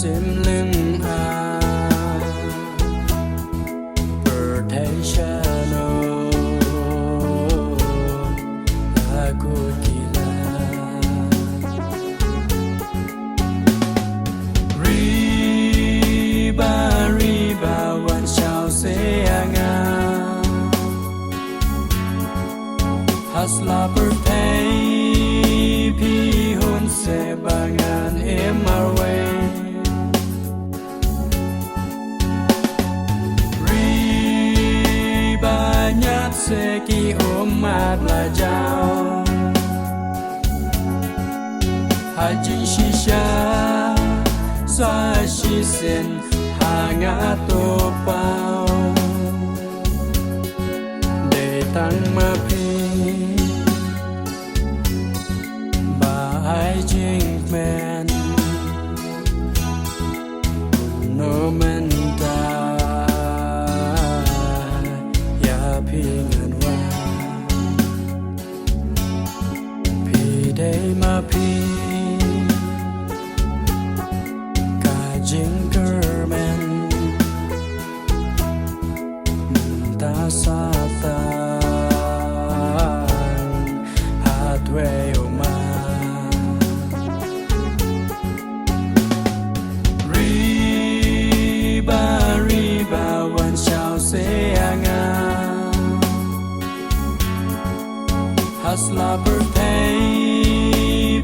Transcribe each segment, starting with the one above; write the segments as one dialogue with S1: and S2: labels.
S1: sim lưng protection aku gila riba wan chào sẽ ngang hasla berpay pi hun se bangan emarwe riba nyat se ki omat la jao hajin shisha sa shi sen hanga to pao để tăng ma pi I drink man no man da ya pingan wa pi day ma pi ka jinker man ta sa ta hardware wan chào sẽ ngang hasla berpay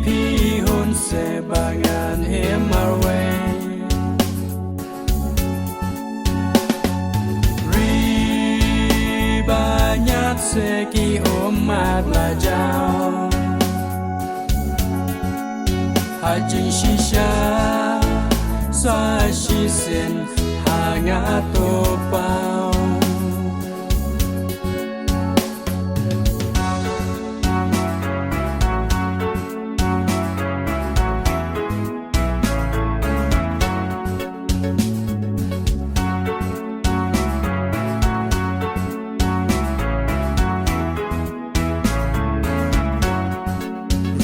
S1: pi hun se bangan emarwe riba nyat se ki omat la jao hajin shisha sa shi sen hanga to pao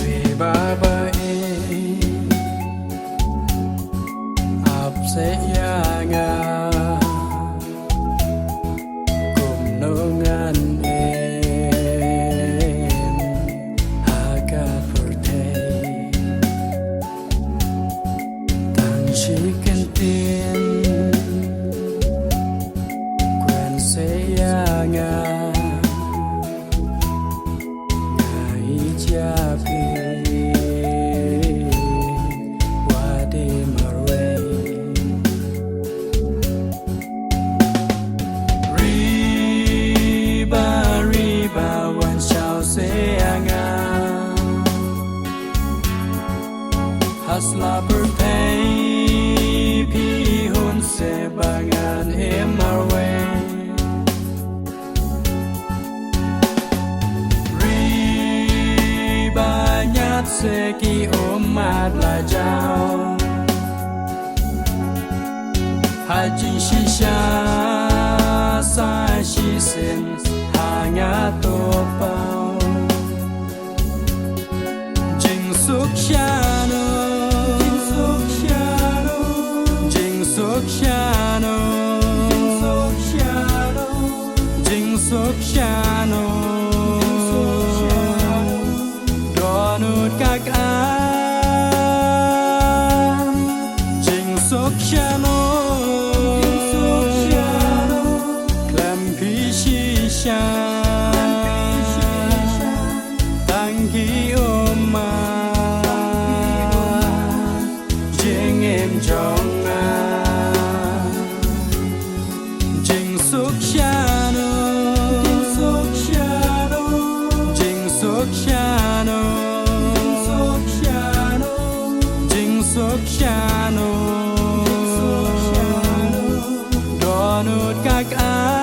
S1: riba ba ap se ya nga chicken tin quen sẽ nga ngày cha pi qua đêm mare riba wan chào sẽ nga hasla berpay pi hun se bangan emarwe riba nyat se ki omat la jao hajin shisha sa shi sen hanga to pao jing suk shano jing sok shano donut kak an jing sok shano klam pi shisha tangi oma jing em jong donut kak an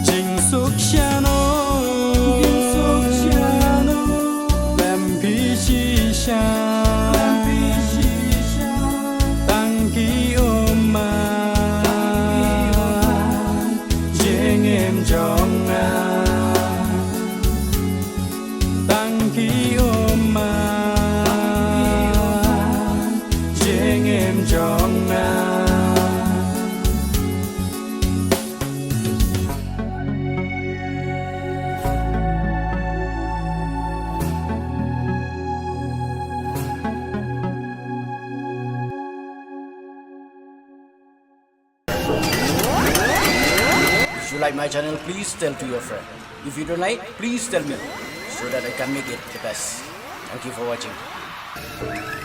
S1: jing sok shano lem pi shisha tangi oma jing em jong tangi oma
S2: like my channel, please tell to your friend. If you don't like, please tell me so that I can make it the best. Thank you for watching.